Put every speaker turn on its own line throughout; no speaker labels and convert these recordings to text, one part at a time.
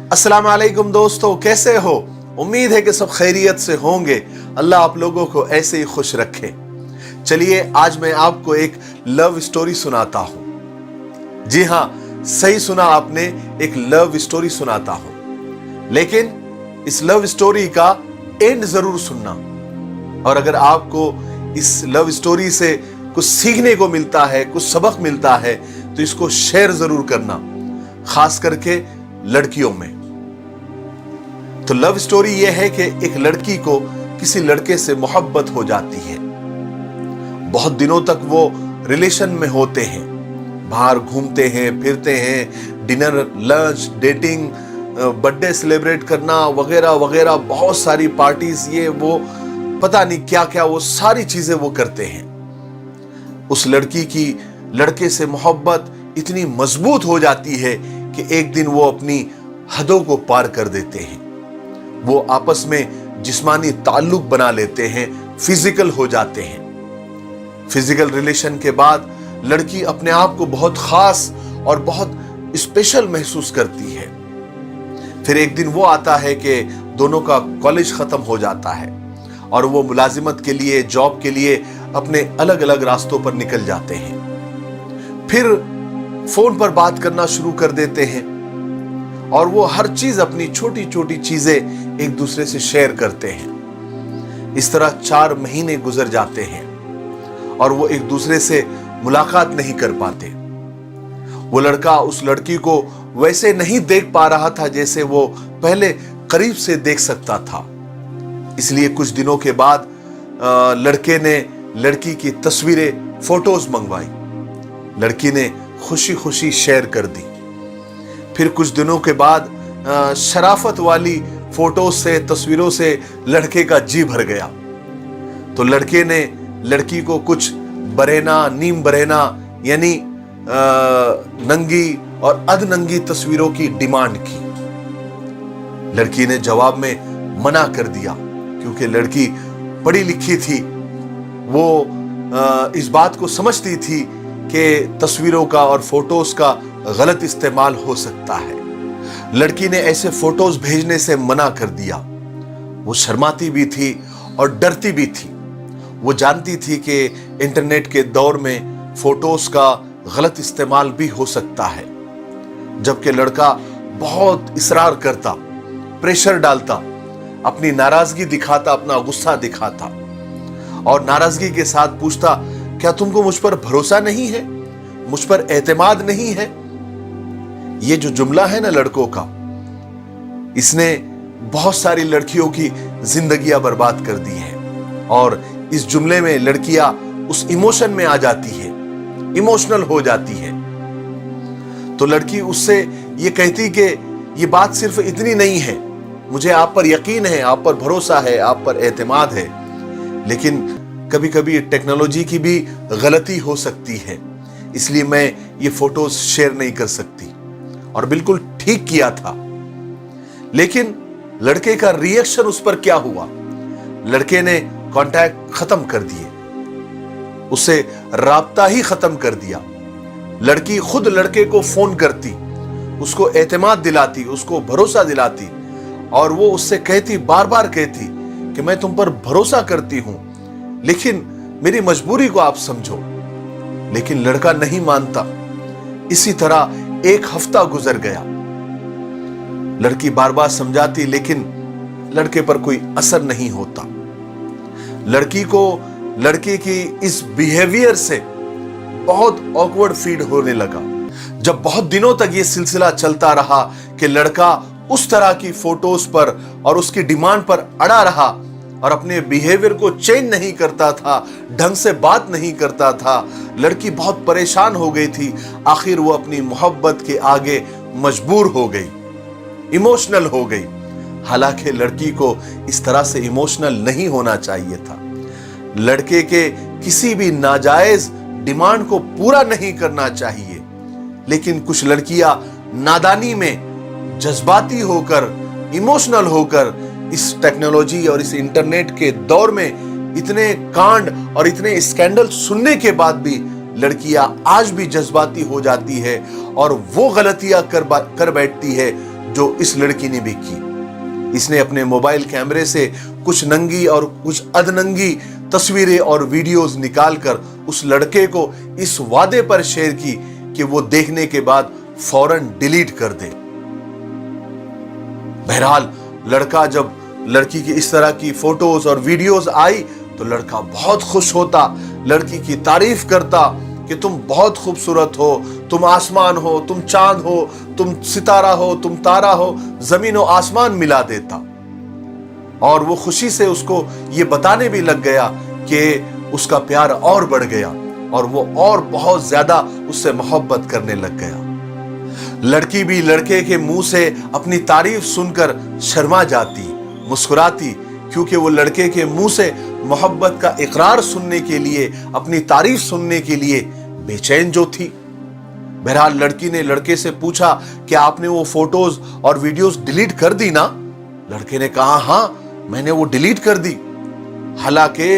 अस्सलाम वालेकुम दोस्तों, कैसे हो? उम्मीद है कि सब खैरियत से होंगे। अल्लाह आप लोगों को ऐसे ही खुश रखे। चलिए आज मैं आपको एक लव स्टोरी सुनाता हूं। जी हाँ, सही सुना आपने, एक लव स्टोरी सुनाता हूं। लेकिन इस लव स्टोरी का एंड जरूर सुनना, और अगर आपको इस लव स्टोरी से कुछ सीखने को मिलता है, कुछ सबक मिलता है, तो इसको शेयर जरूर करना, खास करके लड़कियों में। तो लव स्टोरी यह है कि एक लड़की को किसी लड़के से मोहब्बत हो जाती है। बहुत दिनों तक वो रिलेशन में होते हैं, बाहर घूमते हैं, फिरते हैं, dinner, lunch, dating, birthday celebrate करना वगैरह वगैरह, बहुत सारी पार्टीज, ये वो पता नहीं क्या क्या, वो सारी चीजें वो करते हैं। उस लड़की की लड़के से मोहब्बत इतनी मजबूत हो जाती है कि एक दिन वो अपनी हदों को पार कर देते हैं। वो आपस में जिस्मानी ताल्लुक बना लेते हैं, फिजिकल हो जाते हैं। फिजिकल रिलेशन के बाद लड़की अपने आप को बहुत खास और बहुत स्पेशल महसूस करती है। फिर एक दिन वो आता है कि दोनों का कॉलेज खत्म हो जाता है और वो मुलाजिमत के लिए, जॉब के लिए अपने अलग अलग रास्तों पर निकल जाते हैं। फिर फोन पर बात करना शुरू कर देते हैं और वो हर चीज, अपनी छोटी छोटी चीजें एक दूसरे से शेयर करते हैं। इस तरह 4 महीने गुजर जाते हैं और वो एक दूसरे से मुलाकात नहीं कर पाते। वो लड़का उस लड़की को वैसे नहीं देख पा रहा था जैसे वो पहले करीब से देख सकता था। इसलिए कुछ दिनों के बाद लड़के ने लड़की की तस्वीरें, फोटोज मंगवाई। लड़की ने खुशी खुशी शेयर कर दी। फिर कुछ दिनों के बाद शराफत वाली फोटो से, तस्वीरों से लड़के का जी भर गया। तो लड़के ने लड़की को कुछ बरेना, नीम बरेना यानी नंगी और अधनंगी तस्वीरों की डिमांड की। लड़की ने जवाब में मना कर दिया, क्योंकि लड़की पढ़ी लिखी थी। वो इस बात को समझती थी कि तस्वीरों का और फोटोज का गलत इस्तेमाल हो सकता है। लड़की ने ऐसे फोटोज भेजने से मना कर दिया। वो शर्माती भी थी और डरती भी थी। वो जानती थी कि इंटरनेट के दौर में फोटोज का गलत इस्तेमाल भी हो सकता है। जबकि लड़का बहुत इसरार करता, प्रेशर डालता, अपनी नाराजगी दिखाता, अपना गुस्सा दिखाता और नाराजगी के साथ पूछता, क्या तुमको मुझ पर भरोसा नहीं है, मुझ पर एतमाद नहीं है? ये जो जुमला है ना लड़कों का, इसने बहुत सारी लड़कियों की जिंदगियां बर्बाद कर दी है। और इस जुमले में लड़कियां उस इमोशन में आ जाती है, इमोशनल हो जाती है। तो लड़की उससे ये कहती कि ये बात सिर्फ इतनी नहीं है, मुझे आप पर यकीन है, आप पर भरोसा है, आप पर एतमाद है, लेकिन कभी कभी टेक्नोलॉजी की भी गलती हो सकती है, इसलिए मैं ये फोटोज शेयर नहीं कर सकती। और बिल्कुल ठीक किया था। लेकिन लड़के का रिएक्शन उस पर क्या हुआ? लड़के ने कांटेक्ट खत्म कर दिए, उसे राब्ता ही खत्म कर दिया। लड़की खुद लड़के को फोन करती, उसको एतमाद दिलाती, उसको भरोसा दिलाती, और वो उससे कहती, बार बार कहती कि मैं तुम पर भरोसा करती हूं, लेकिन मेरी मजबूरी को आप समझो। लेकिन लड़का नहीं मानता। इसी तरह 1 हफ्ता गुजर गया। लड़की बार बार समझाती, लेकिन लड़के पर कोई असर नहीं होता। लड़की को लड़के की इस बिहेवियर से बहुत ऑकवर्ड फील होने लगा। जब बहुत दिनों तक ये सिलसिला चलता रहा कि लड़का उस तरह की फोटोज पर और उसकी डिमांड पर अड़ा रहा और अपने बिहेवियर को चेंज नहीं करता था, ढंग से बात नहीं करता था, लड़की बहुत परेशान हो गई थी। आखिर वो अपनी मोहब्बत के आगे मजबूर हो गई, इमोशनल हो गई। हालांकि लड़की को इस तरह से इमोशनल नहीं होना चाहिए था। लड़के के किसी भी नाजायज डिमांड को पूरा नहीं करना चाहिए। लेकिन कुछ लड़कियां नादानी में जज्बाती होकर, इमोशनल होकर इस टेक्नोलॉजी और इस इंटरनेट के दौर में इतने कांड और इतने स्कैंडल सुनने के बाद भी लड़कियां आज भी जज्बाती हो जाती है और वो गलतियां कर बैठती है जो इस लड़की ने भी की। इसने अपने मोबाइल कैमरे से कुछ नंगी और कुछ अधनंगी तस्वीरें और वीडियोस निकालकर उस लड़के को इस वादे पर शेयर की कि वो देखने के बाद फौरन डिलीट कर दे। बहरहाल लड़का जब लड़की की इस तरह की फोटोज और वीडियोस आई तो लड़का बहुत खुश होता, लड़की की तारीफ करता कि तुम बहुत खूबसूरत हो, तुम आसमान हो, तुम चांद हो, तुम सितारा हो, तुम तारा हो, जमीन और आसमान मिला देता। और वो खुशी से उसको ये बताने भी लग गया कि उसका प्यार और बढ़ गया और वो और बहुत ज्यादा उससे मोहब्बत करने लग गया। लड़की भी लड़के के मुंह से अपनी तारीफ सुनकर शर्मा जाती, मुस्कुराती, क्योंकि वो लड़के के मुंह से मोहब्बत का इकरार सुनने के लिए, अपनी तारीफ सुनने के लिए बेचैन जो थी। बहरहाल लड़की ने लड़के से पूछा कि आपने वो फोटोज और वीडियोस डिलीट कर दी ना? लड़के ने कहा हाँ, मैंने वो डिलीट कर दी। हालांकि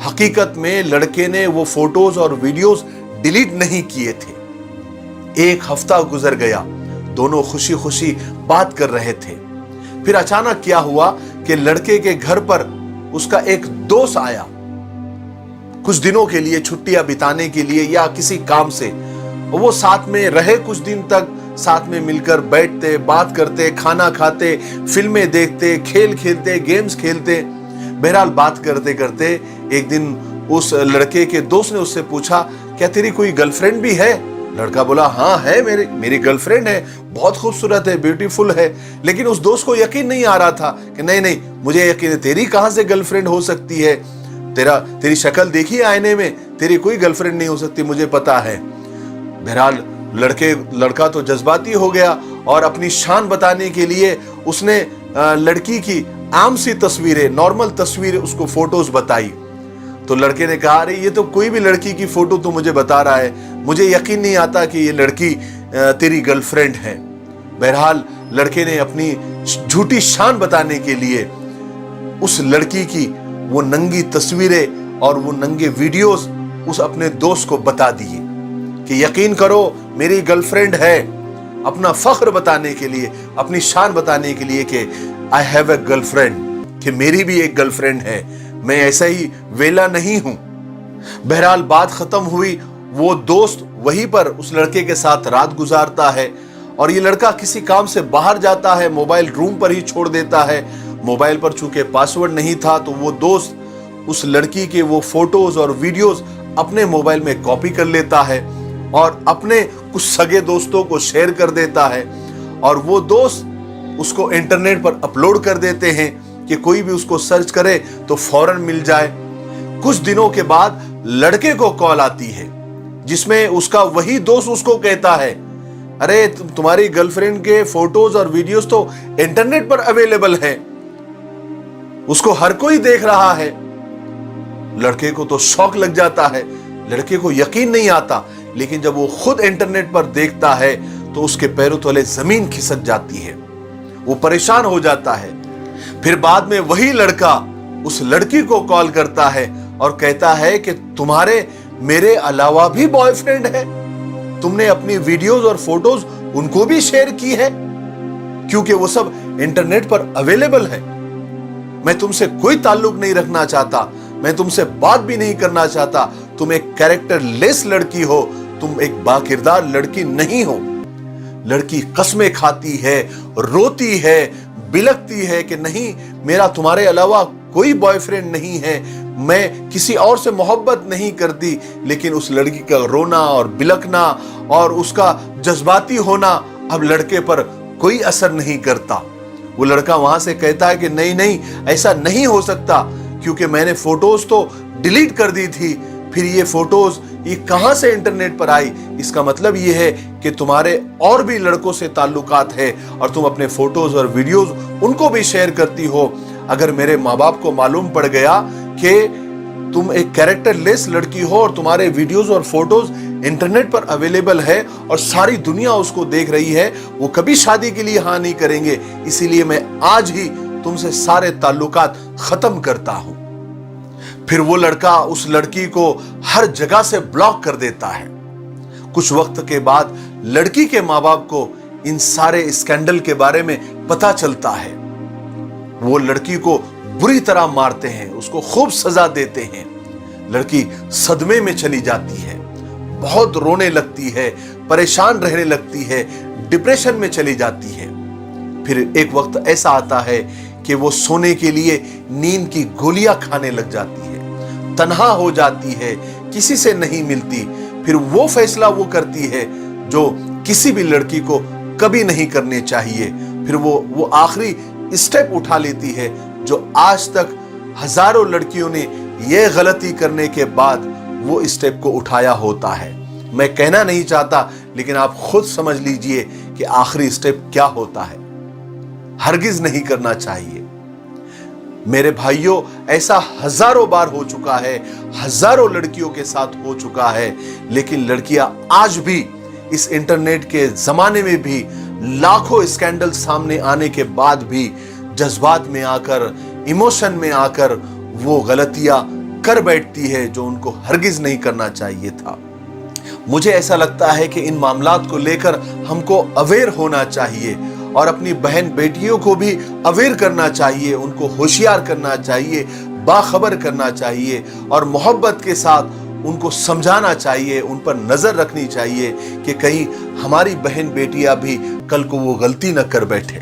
हकीकत में लड़के ने वो फोटोज और वीडियोस डिलीट नहीं किए थे। एक हफ्ता गुजर गया, दोनों खुशी खुशी बात कर रहे थे। फिर अचानक क्या हुआ कि लड़के के घर पर उसका एक दोस्त आया, कुछ दिनों के लिए छुट्टियां बिताने के लिए या किसी काम से। वो साथ में रहे, कुछ दिन तक साथ में मिलकर बैठते, बात करते, खाना खाते, फिल्में देखते, खेल खेलते, गेम्स खेलते। बहरहाल बात करते करते एक दिन उस लड़के के दोस्त ने उससे पूछा, क्या तेरी कोई गर्लफ्रेंड भी है? लड़का बोला हाँ है, मेरी गर्लफ्रेंड है, बहुत खूबसूरत है, ब्यूटीफुल है। लेकिन उस दोस्त को यकीन नहीं आ रहा था कि नहीं, मुझे यकीन है, तेरी कहां से गर्लफ्रेंड हो सकती है? तेरी शक्ल देखी आईने में, तेरी कोई गर्लफ्रेंड नहीं हो सकती, मुझे पता है। बहरहाल लड़का तो जज्बाती हो गया और अपनी शान बताने के लिए उसने लड़की की आम सी तस्वीरें, नॉर्मल तस्वीरें, उसको फोटोज बताई। तो लड़के ने कहा अरे ये तो कोई भी लड़की की फोटो तो मुझे बता रहा है, मुझे यकीन नहीं आता कि ये लड़की तेरी गर्लफ्रेंड है। बहरहाल लड़के ने अपनी झूठी शान बताने के लिए उस लड़की की वो नंगी तस्वीरें और वो नंगे वीडियोस उस अपने दोस्त को बता दिए कि यकीन करो मेरी गर्लफ्रेंड है, अपना फख्र बताने के लिए, अपनी शान बताने के लिए कि आई हैव ए गर्लफ्रेंड, कि मेरी भी एक गर्लफ्रेंड है, मैं ऐसा ही वेला नहीं हूं। बहरहाल बात खत्म हुई, वो दोस्त वहीं पर उस लड़के के साथ रात गुजारता है और ये लड़का किसी काम से बाहर जाता है, मोबाइल रूम पर ही छोड़ देता है। मोबाइल पर चूंकि पासवर्ड नहीं था तो वो दोस्त उस लड़की के वो फोटोज और वीडियोस अपने मोबाइल में कॉपी कर लेता है और अपने कुछ सगे दोस्तों को शेयर कर देता है और वो दोस्त उसको इंटरनेट पर अपलोड कर देते हैं कि कोई भी उसको सर्च करे तो फौरन मिल जाए। कुछ दिनों के बाद लड़के को कॉल आती है जिसमें उसका वही दोस्त उसको कहता है अरे तुम्हारी गर्लफ्रेंड के फोटोज और वीडियोस तो इंटरनेट पर अवेलेबल हैं, उसको हर कोई देख रहा है। लड़के को तो शौक लग जाता है, लड़के को यकीन नहीं आता, लेकिन जब वो खुद इंटरनेट पर देखता है तो उसके पैरों तले जमीन खिसक जाती है, वो परेशान हो जाता है। फिर बाद में वही लड़का उस लड़की को कॉल करता है और कहता है कि तुम्हारे मेरे अलावा भी बॉयफ्रेंड है, तुमने अपनी वीडियोस और फोटोज उनको भी शेयर की है, क्योंकि वो सब इंटरनेट पर अवेलेबल है। मैं तुमसे कोई ताल्लुक नहीं रखना चाहता, मैं तुमसे बात भी नहीं करना चाहता, तुम एक कैरेक्टर लेस लड़की हो, तुम एक बाकिरदार लड़की नहीं हो। लड़की कसमें खाती है, रोती है, बिलकती है कि नहीं मेरा तुम्हारे अलावा कोई बॉयफ्रेंड नहीं है, मैं किसी और से मोहब्बत नहीं करती। लेकिन उस लड़की का रोना और बिलकना और उसका जज्बाती होना अब लड़के पर कोई असर नहीं करता। वो लड़का वहां से कहता है कि नहीं ऐसा नहीं हो सकता, क्योंकि मैंने फोटोज तो डिलीट कर दी थी, फिर ये फोटोज ये कहां से इंटरनेट पर आई? इसका मतलब ये है कि तुम्हारे और भी लड़कों से ताल्लुकात है और तुम अपने फोटोज और वीडियोज उनको भी शेयर करती हो। अगर मेरे माँ बाप को मालूम पड़ गया कि तुम एक कैरेक्टर लेस लड़की हो और तुम्हारे वीडियोज और फोटोज इंटरनेट पर अवेलेबल है और सारी दुनिया उसको देख रही है, वो कभी शादी के लिए हाँ नहीं करेंगे। इसीलिए मैं आज ही तुमसे सारे ताल्लुकात खत्म करता हूं। फिर वो लड़का उस लड़की को हर जगह से ब्लॉक कर देता है। कुछ वक्त के बाद लड़की के माँ बाप को इन सारे स्कैंडल के बारे में पता चलता है, वो लड़की को बुरी तरह मारते हैं, उसको खूब सजा देते हैं। लड़की सदमे में चली जाती है, बहुत रोने लगती है, परेशान रहने लगती है, डिप्रेशन में चली जाती है। फिर एक वक्त ऐसा आता है कि वो सोने के लिए नींद की गोलियां खाने लग जाती है, तन्हा हो जाती है, किसी से नहीं मिलती। फिर वो फैसला वो करती है जो किसी भी लड़की को कभी नहीं करने चाहिए। फिर वो आखिरी स्टेप उठा लेती है जो आज तक हजारों लड़कियों ने ये गलती करने के बाद वो स्टेप को उठाया होता है। मैं कहना नहीं चाहता, लेकिन आप खुद समझ लीजिए कि आखिरी स्टेप क्या होता है। हरगिज नहीं करना चाहिए। मेरे भाइयों, ऐसा हजारों बार हो चुका है, हजारों लड़कियों के साथ हो चुका है, लेकिन लड़कियां आज भी इस इंटरनेट के जमाने में भी लाखों स्कैंडल सामने आने के बाद भी जज्बात में आकर, इमोशन में आकर वो गलतियां कर बैठती है जो उनको हरगिज नहीं करना चाहिए था। मुझे ऐसा लगता है कि इन मामलात को लेकर हमको अवेयर होना चाहिए और अपनी बहन बेटियों को भी अवेयर करना चाहिए, उनको होशियार करना चाहिए, बाखबर करना चाहिए और मोहब्बत के साथ उनको समझाना चाहिए, उन पर नजर रखनी चाहिए कि कहीं हमारी बहन बेटियां भी कल को वो गलती न कर बैठे।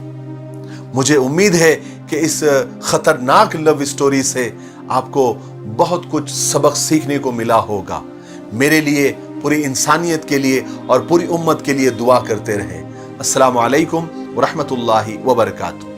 मुझे उम्मीद है कि इस खतरनाक लव स्टोरी से आपको बहुत कुछ सबक सीखने को मिला होगा। मेरे लिए, पूरी इंसानियत के लिए और पूरी उम्मत के लिए दुआ करते रहें। अस्सलामु अलैकुम व रहमतुल्लाहि व बरकातुहू।